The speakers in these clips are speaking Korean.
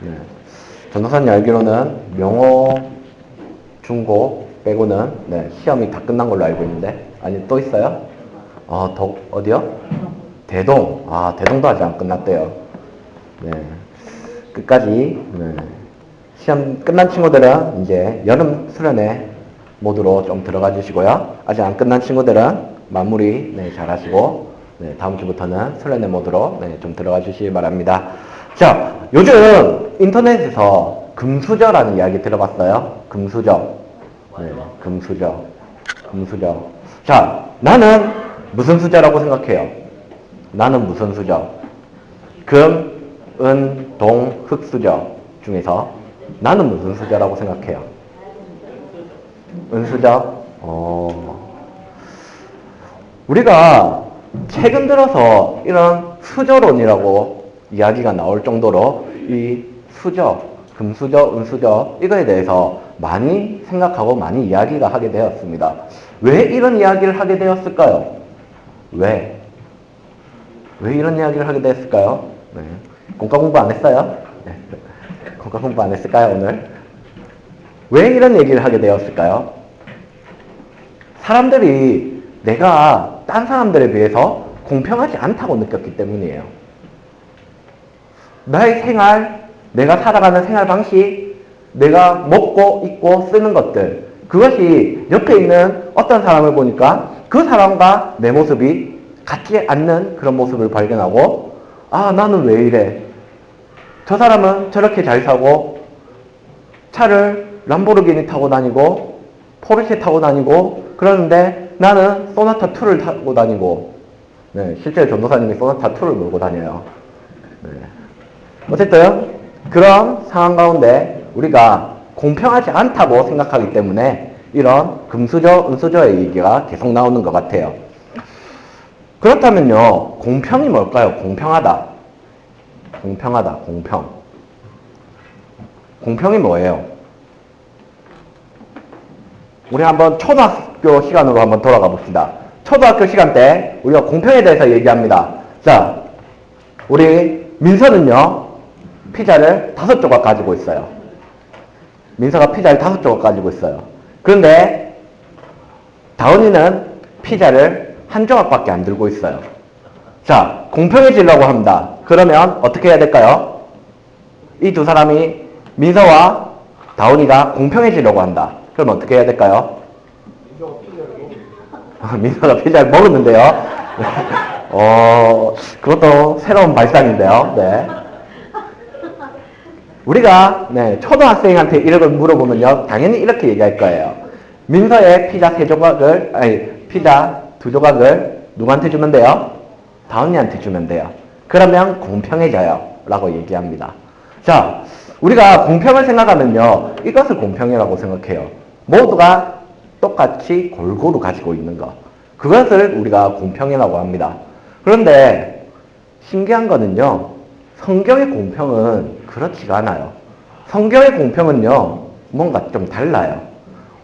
네. 전도사님 알기로는 명호, 중고 빼고는 네, 시험이 다 끝난 걸로 알고 있는데 아니 또 있어요? 어디요? 대동. 대동도 아직 안 끝났대요. 네. 끝까지 네. 시험 끝난 친구들은 이제 여름 수련회 모드로 좀 들어가 주시고요. 아직 안 끝난 친구들은 마무리 네, 잘 하시고 네, 다음 주부터는 수련회 모드로 네, 좀 들어가 주시기 바랍니다. 자, 요즘 인터넷에서 금수저라는 이야기 들어봤어요? 금수저. 네, 금수저. 금수저. 자, 나는 무슨 수저라고 생각해요? 나는 무슨 수저? 금, 은, 동, 흙 수저 중에서 나는 무슨 수저라고 생각해요? 은수저? 우리가 최근 들어서 이런 수저론이라고 이야기가 나올 정도로 이 수저, 금수저, 은수저 이거에 대해서 많이 생각하고 많이 이야기가 하게 되었습니다. 왜 이런 이야기를 하게 되었을까요? 왜 이런 이야기를 하게 되었을까요? 네. 공과 공부 안 했어요? 네. 공과 공부 안 했을까요, 오늘? 왜 이런 얘기를 하게 되었을까요? 사람들이 내가 딴 사람들에 비해서 공평하지 않다고 느꼈기 때문이에요. 나의 생활, 내가 살아가는 생활 방식, 내가 먹고 입고 쓰는 것들, 그것이 옆에 있는 어떤 사람을 보니까 그 사람과 내 모습이 같지 않는 그런 모습을 발견하고, 나는 왜 이래? 저 사람은 저렇게 잘 사고 차를 람보르기니 타고 다니고 포르쉐 타고 다니고 그러는데 나는 소나타 2를 타고 다니고 네, 실제로 전도사님이 소나타 2를 몰고 다녀요. 네. 어쨌든 그런 상황 가운데 우리가 공평하지 않다고 생각하기 때문에 이런 금수저, 은수저의 얘기가 계속 나오는 것 같아요. 그렇다면요, 공평이 뭘까요? 공평하다. 공평하다, 공평. 공평이 뭐예요? 우리 한번 초등학교 시간으로 한번 돌아가 봅시다. 초등학교 시간 때 우리가 공평에 대해서 얘기합니다. 자, 우리 민서는요, 피자를 5조각 가지고 있어요. 민서가 피자를 5조각 가지고 있어요. 그런데 다은이는 피자를 1조각밖에 안 들고 있어요. 자, 공평해지려고 합니다. 그러면 어떻게 해야 될까요? 이 두 사람이 민서와 다운이가 공평해지려고 한다. 그럼 어떻게 해야 될까요? 민서가 피자를 먹었는데요. 그것도 새로운 발상인데요. 네. 우리가 초등학생한테 이런 걸 물어보면요, 당연히 이렇게 얘기할 거예요. 민서의 피자 3조각을, 피자 2조각을 누구한테 주면 돼요? 다은이한테 주면 돼요. 그러면 공평해져요. 라고 얘기합니다. 자, 우리가 공평을 생각하면요, 이것을 공평이라고 생각해요. 모두가 똑같이 골고루 가지고 있는 것. 그것을 우리가 공평이라고 합니다. 그런데 신기한 거는요, 성경의 공평은 그렇지가 않아요. 성경의 공평은요, 뭔가 좀 달라요.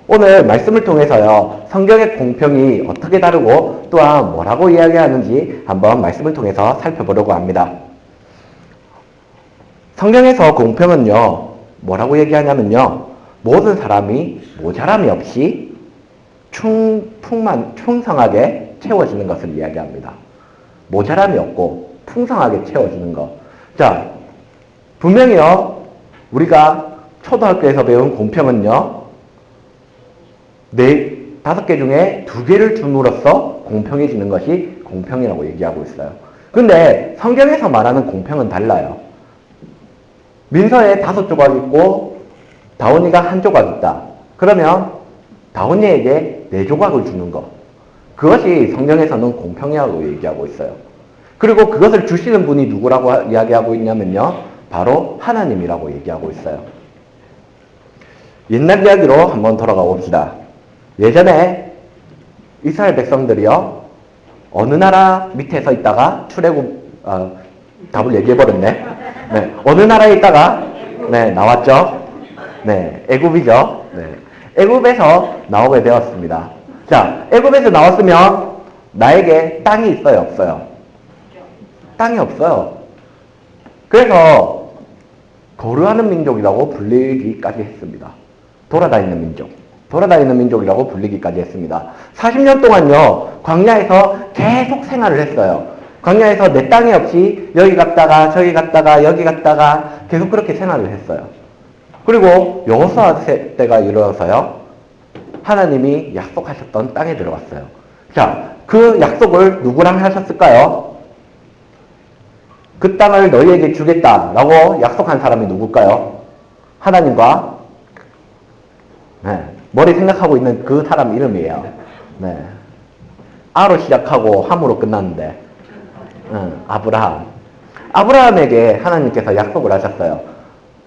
오늘 말씀을 통해서요, 성경의 공평이 어떻게 다르고 또한 뭐라고 이야기하는지 한번 말씀을 통해서 살펴보려고 합니다. 성경에서 공평은요, 뭐라고 얘기하냐면요, 모든 사람이 모자람이 없이 풍성하게 채워지는 것을 이야기합니다. 모자람이 없고 풍성하게 채워지는 것. 자, 분명히요, 우리가 초등학교에서 배운 공평은요, 5개 중에 2개를 줌으로써 공평해지는 것이 공평이라고 얘기하고 있어요. 근데 성경에서 말하는 공평은 달라요. 민서에 5조각 있고 다온이가 1조각 있다. 그러면 다온이에게 4조각을 주는 것. 그것이 성경에서는 공평이라고 얘기하고 있어요. 그리고 그것을 주시는 분이 누구라고 이야기하고 있냐면요, 바로 하나님이라고 얘기하고 있어요. 옛날 이야기로 한번 돌아가 봅시다. 예전에 이스라엘 백성들이요, 어느 나라 밑에 서 있다가 답을 얘기해버렸네. 네, 어느 나라에 있다가 나왔죠. 네, 애굽이죠. 네, 애굽에서 나오게 되었습니다. 자, 애굽에서 나왔으면 나에게 땅이 있어요, 없어요? 땅이 없어요. 그래서 거류하는 민족이라고 불리기까지 했습니다. 돌아다니는 민족. 돌아다니는 민족이라고 불리기까지 했습니다. 40년 동안요, 광야에서 계속 생활을 했어요. 광야에서 내 땅이 없이 여기 갔다가 저기 갔다가 여기 갔다가 계속 그렇게 생활을 했어요. 그리고 여호수아 때가 이르러서요, 하나님이 약속하셨던 땅에 들어갔어요. 자, 그 약속을 누구랑 하셨을까요? 그 땅을 너희에게 주겠다라고 약속한 사람이 누굴까요? 하나님과, 네, 머리 생각하고 있는 그 사람 이름이에요. 네. 아로 시작하고 함으로 끝났는데, 아브라함. 아브라함에게 하나님께서 약속을 하셨어요.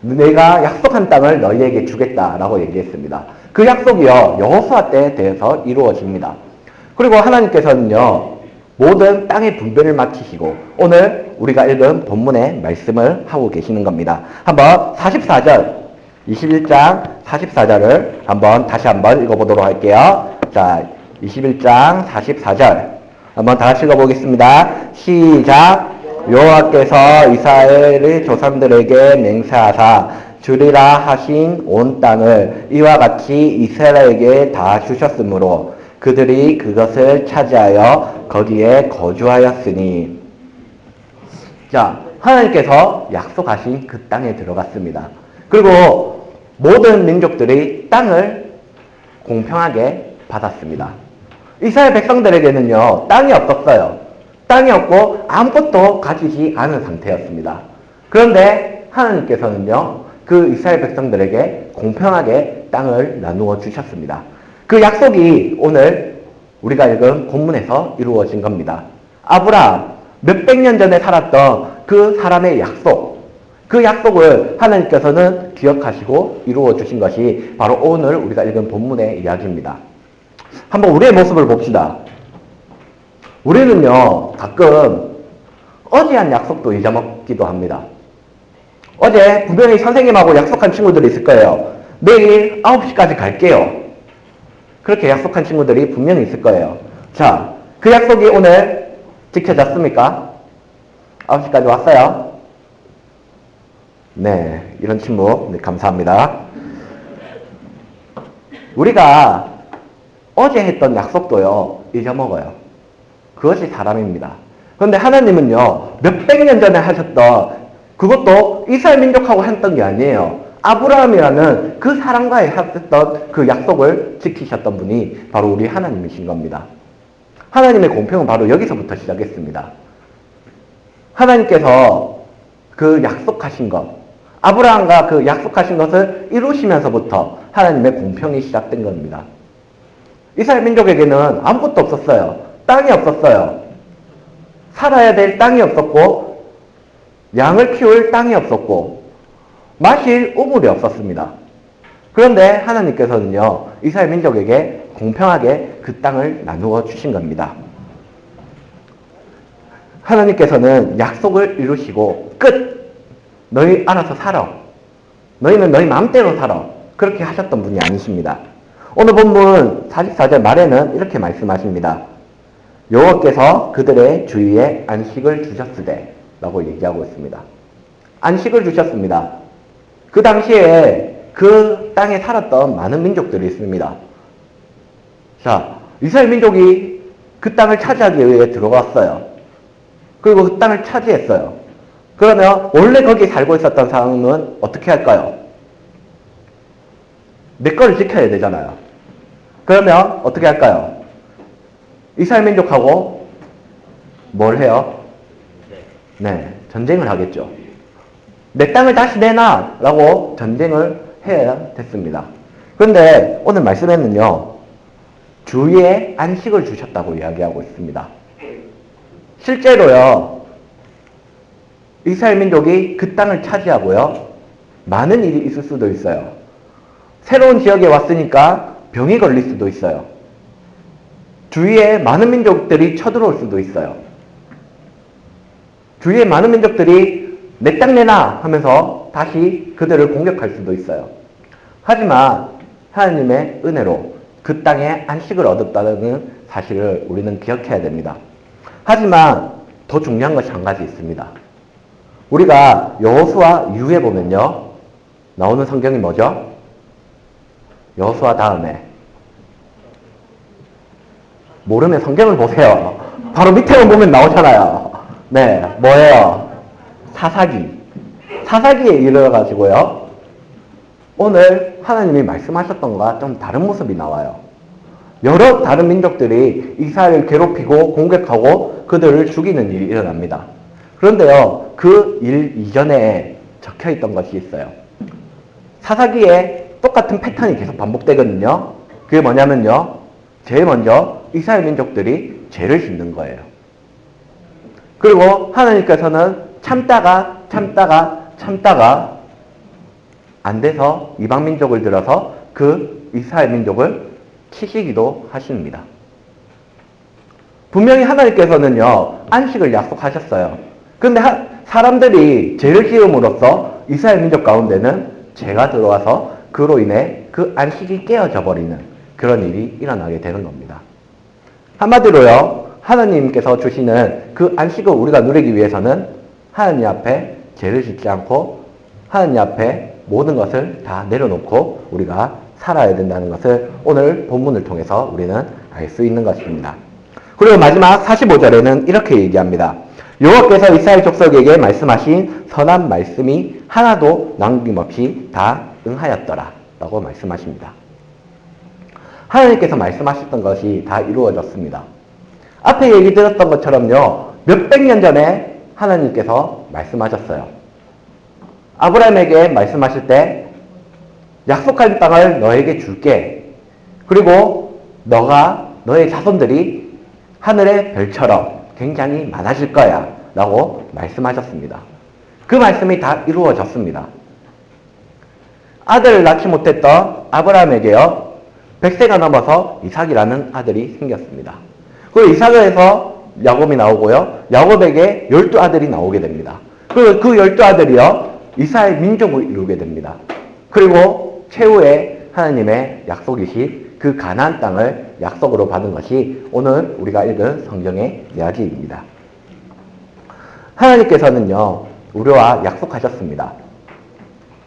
내가 약속한 땅을 너희에게 주겠다라고 얘기했습니다. 그 약속이요, 여호수아 때에 대해서 이루어집니다. 그리고 하나님께서는요, 모든 땅의 분배를 마치시고 오늘 우리가 읽은 본문의 말씀을 하고 계시는 겁니다. 한번 44절, 21장 44절을 다시 한번 읽어보도록 할게요. 자, 21장 44절 한번 다 같이 읽어보겠습니다. 시작. 여호와께서 이스라엘의 조상들에게 맹세하사 주리라 하신 온 땅을 이와 같이 이스라엘에게 다 주셨으므로 그들이 그것을 차지하여 거기에 거주하였으니. 자, 하나님께서 약속하신 그 땅에 들어갔습니다. 그리고 모든 민족들이 땅을 공평하게 받았습니다. 이스라엘 백성들에게는요, 땅이 없었어요. 땅이 없고 아무것도 가지지 않은 상태였습니다. 그런데 하나님께서는요, 그 이스라엘 백성들에게 공평하게 땅을 나누어 주셨습니다. 그 약속이 오늘 우리가 읽은 본문에서 이루어진 겁니다. 아브라함, 몇백 년 전에 살았던 그 사람의 약속, 그 약속을 하나님께서는 기억하시고 이루어 주신 것이 바로 오늘 우리가 읽은 본문의 이야기입니다. 한번 우리의 모습을 봅시다. 우리는요, 가끔 어제 한 약속도 잊어먹기도 합니다. 어제 분명히 선생님하고 약속한 친구들이 있을 거예요. 내일 9시까지 갈게요. 그렇게 약속한 친구들이 분명히 있을 거예요. 자, 그 약속이 오늘 지켜졌습니까? 9시까지 왔어요? 네, 이런 친구, 네, 감사합니다. 우리가 어제 했던 약속도요, 잊어먹어요. 그것이 사람입니다. 그런데 하나님은요, 몇백 년 전에 하셨던, 그것도 이스라엘 민족하고 했던 게 아니에요. 아브라함이라는 그 사람과의 했던 그 약속을 지키셨던 분이 바로 우리 하나님이신 겁니다. 하나님의 공평은 바로 여기서부터 시작했습니다. 하나님께서 그 약속하신 것, 아브라함과 그 약속하신 것을 이루시면서부터 하나님의 공평이 시작된 겁니다. 이스라엘 민족에게는 아무것도 없었어요. 땅이 없었어요. 살아야 될 땅이 없었고, 양을 키울 땅이 없었고, 마실 우물이 없었습니다. 그런데 하나님께서는요, 이스라엘 민족에게 공평하게 그 땅을 나누어 주신 겁니다. 하나님께서는 약속을 이루시고 끝! 너희 알아서 살아. 너희는 너희 마음대로 살아. 그렇게 하셨던 분이 아니십니다. 오늘 본문 44절 말에는 이렇게 말씀하십니다. 여호와께서 그들의 주위에 안식을 주셨으되 라고 얘기하고 있습니다. 안식을 주셨습니다. 그 당시에 그 땅에 살았던 많은 민족들이 있습니다. 자, 이스라엘 민족이 그 땅을 차지하기 위해 들어갔어요. 그리고 그 땅을 차지했어요. 그러면 원래 거기 살고 있었던 사람은 어떻게 할까요? 내 거를 지켜야 되잖아요. 그러면 어떻게 할까요? 이스라엘 민족하고 뭘 해요? 네, 전쟁을 하겠죠. 내 땅을 다시 내놔! 라고 전쟁을 해야 됐습니다. 그런데 오늘 말씀에는요, 주위에 안식을 주셨다고 이야기하고 있습니다. 실제로요, 이스라엘 민족이 그 땅을 차지하고요, 많은 일이 있을 수도 있어요. 새로운 지역에 왔으니까 병이 걸릴 수도 있어요. 주위에 많은 민족들이 쳐들어올 수도 있어요. 주위에 많은 민족들이 내 땅 내놔 하면서 다시 그들을 공격할 수도 있어요. 하지만 하나님의 은혜로 그 땅에 안식을 얻었다는 사실을 우리는 기억해야 됩니다. 하지만 더 중요한 것이 한 가지 있습니다. 우리가 여호수아 이후에 보면요. 나오는 성경이 뭐죠? 여호수아 다음에. 모르면 성경을 보세요. 바로 밑에만 보면 나오잖아요. 네, 뭐예요? 사사기. 사사기에 이르러가지고요. 오늘 하나님이 말씀하셨던 것과 좀 다른 모습이 나와요. 여러 다른 민족들이 이스라엘을 괴롭히고 공격하고 그들을 죽이는 일이 일어납니다. 그런데요, 그 일 이전에 적혀있던 것이 있어요. 사사기에 똑같은 패턴이 계속 반복되거든요. 그게 뭐냐면요, 제일 먼저 이스라엘 민족들이 죄를 짓는 거예요. 그리고 하나님께서는 참다가 안 돼서 이방 민족을 들어서 그 이스라엘 민족을 치시기도 하십니다. 분명히 하나님께서는요, 안식을 약속하셨어요. 그런데 사람들이 죄를 지음으로써 이스라엘 민족 가운데는 죄가 들어와서 그로 인해 그 안식이 깨어져 버리는 그런 일이 일어나게 되는 겁니다. 한마디로요, 하나님께서 주시는 그 안식을 우리가 누리기 위해서는 하나님 앞에 죄를 짓지 않고 하나님 앞에 모든 것을 다 내려놓고 우리가 살아야 된다는 것을 오늘 본문을 통해서 우리는 알 수 있는 것입니다. 그리고 마지막 45절에는 이렇게 얘기합니다. 여호와께서 이스라엘 족속에게 말씀하신 선한 말씀이 하나도 남김없이 다 응하였더라 라고 말씀하십니다. 하나님께서 말씀하셨던 것이 다 이루어졌습니다. 앞에 얘기 들었던 것처럼요, 몇백 년 전에 하나님께서 말씀하셨어요. 아브라함에게 말씀하실 때 약속한 땅을 너에게 줄게. 그리고 너의 자손들이 하늘의 별처럼 굉장히 많아질 거야 라고 말씀하셨습니다. 그 말씀이 다 이루어졌습니다. 아들을 낳지 못했던 아브라함에게요, 100세가 넘어서 이삭이라는 아들이 생겼습니다. 그리고 이삭에서 야곱이 나오고요, 야곱에게 12아들이 나오게 됩니다. 그리고 그 12아들이요, 이스라엘 민족을 이루게 됩니다. 그리고 최후의 하나님의 약속이신 그 가나안 땅을 약속으로 받은 것이 오늘 우리가 읽은 성경의 이야기입니다. 하나님께서는요, 우리와 약속하셨습니다.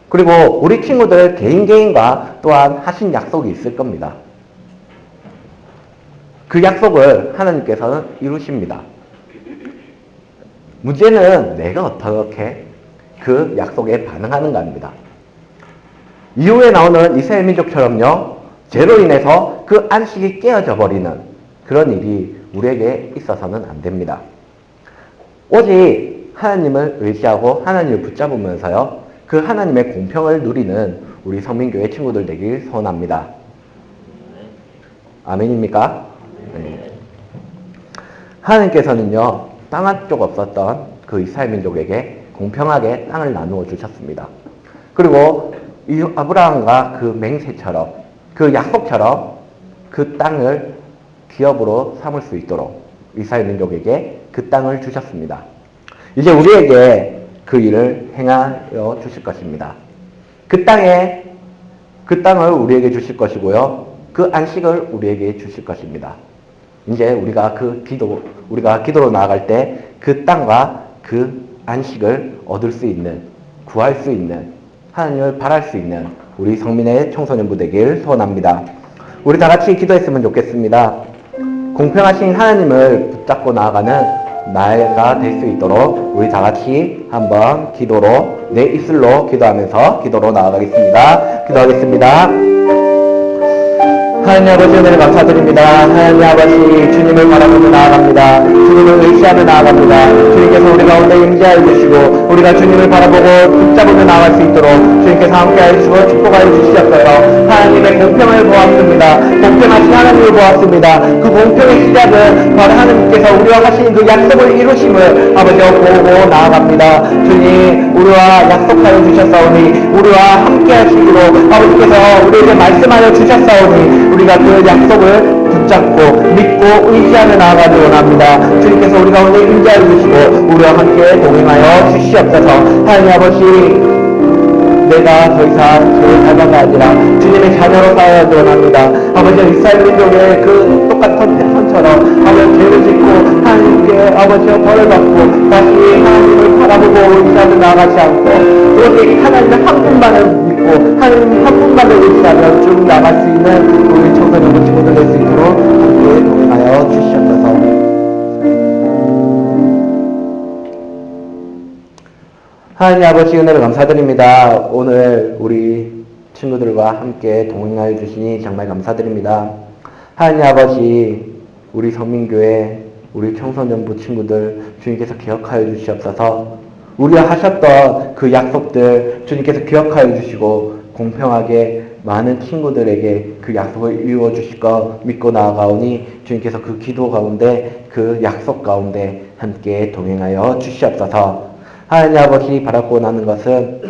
그리고 우리 친구들 개인과 또한 하신 약속이 있을 겁니다. 그 약속을 하나님께서는 이루십니다. 문제는 내가 어떻게 그 약속에 반응하는가입니다. 이후에 나오는 이스라엘 민족처럼요, 죄로 인해서 그 안식이 깨어져 버리는 그런 일이 우리에게 있어서는 안 됩니다. 오직 하나님을 의지하고 하나님을 붙잡으면서요, 그 하나님의 공평을 누리는 우리 성민교회 친구들 되길 소원합니다. 아멘입니까? 네. 하나님께서는요, 땅 한쪽 없었던 그 이스라엘 민족에게 공평하게 땅을 나누어 주셨습니다. 그리고 이 아브라함과 그 맹세처럼, 그 약속처럼 그 땅을 기업으로 삼을 수 있도록 이스라엘 민족에게 그 땅을 주셨습니다. 이제 우리에게 그 일을 행하여 주실 것입니다. 그 땅을 우리에게 주실 것이고요, 그 안식을 우리에게 주실 것입니다. 이제 우리가 기도로 나아갈 때 그 땅과 그 안식을 얻을 수 있는, 구할 수 있는, 하나님을 바랄 수 있는 우리 성민의 청소년부 되길 소원합니다. 우리 다 같이 기도했으면 좋겠습니다. 공평하신 하나님을 붙잡고 나아가는 나가 될 수 있도록 우리 다 같이 한번 기도로, 내 입술로 기도하면서 기도로 나아가겠습니다. 기도하겠습니다. 하나님 아버지, 은혜를 감사드립니다. 하나님 아버지, 주님을 바라보며 나아갑니다. 주님을 의지하며 나아갑니다. 주님께서 우리 가운데 임재하여 주시고 우리가 주님을 바라보고 붙잡으며 나아갈 수 있도록 주님께서 함께하여 주시고 축복하여 주시옵소서. 하나님의 공평을 보았습니다. 공평하신 하나님을 보았습니다. 그 공평의 시작은 바로 하나님께서 우리와 하신 그 약속을 이루심을 아버지와 보고 나아갑니다. 주님, 우리와 약속하여 주셨사오니 우리와 함께하시기로 아버지께서 우리에게 말씀하여 주셨사오니 우리가 그 약속을 붙잡고 믿고 의지하며 나아가기 원합니다. 주님께서 우리 가운데 임재하여 주시고 우리와 함께 동행하여 주시옵소서. 하나님 아버지, 내가 더 이상 저의 자녀가 아니라 주님의 자녀로 살아야 원합니다. 아버지, 이스라엘 민족의 그 똑같은 것처럼 아버지 죄를 짓고 하나님께 아버지와 벌을 받고 다시 하나님을 바라보고 의지하며 나아가지 않고 오직 하나님 한 분만을 믿고 하나님 한 분만을 의지하며 쭉 나갈 수 있는 우리 청소년 친구들 될 수 있도록 함께 동행하여 주시옵소서. 하나님 아버지 은혜를 감사드립니다. 오늘 우리 친구들과 함께 동행하여 주시니 정말 감사드립니다. 하나님 아버지 우리 성민교회 우리 청소년부 친구들 주님께서 기억하여 주시옵소서. 우리가 하셨던 그 약속들 주님께서 기억하여 주시고 공평하게 많은 친구들에게 그 약속을 이루어 주실 것 믿고 나아가오니 주님께서 그 기도 가운데 그 약속 가운데 함께 동행하여 주시옵소서. 하나님 아버지 바라고 나는 것은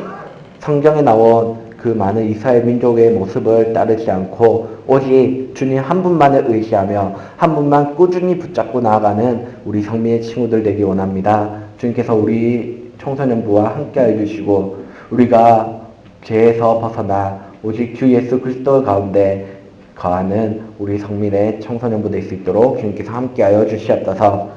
성경에 나온 그 많은 이스라엘 민족의 모습을 따르지 않고 오직 주님 한 분만을 의지하며 한 분만 꾸준히 붙잡고 나아가는 우리 성민의 친구들 되기 원합니다. 주님께서 우리 청소년부와 함께해 주시고 우리가 죄에서 벗어나 오직 주 예수 그리스도 가운데 거하는 우리 성민의 청소년부 될 수 있도록 주님께서 함께하여 주시옵소서.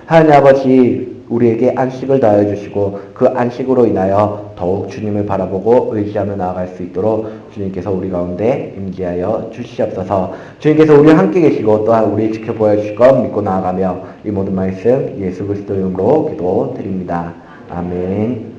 하나님 아버지 우리에게 안식을 다하여 주시고 그 안식으로 인하여 더욱 주님을 바라보고 의지하며 나아갈 수 있도록 주님께서 우리 가운데 임재하여 주시옵소서. 주님께서 우리와 함께 계시고 또한 우리 지켜보아 주실 것 믿고 나아가며 이 모든 말씀 예수 그리스도 이름으로 기도드립니다. 아멘.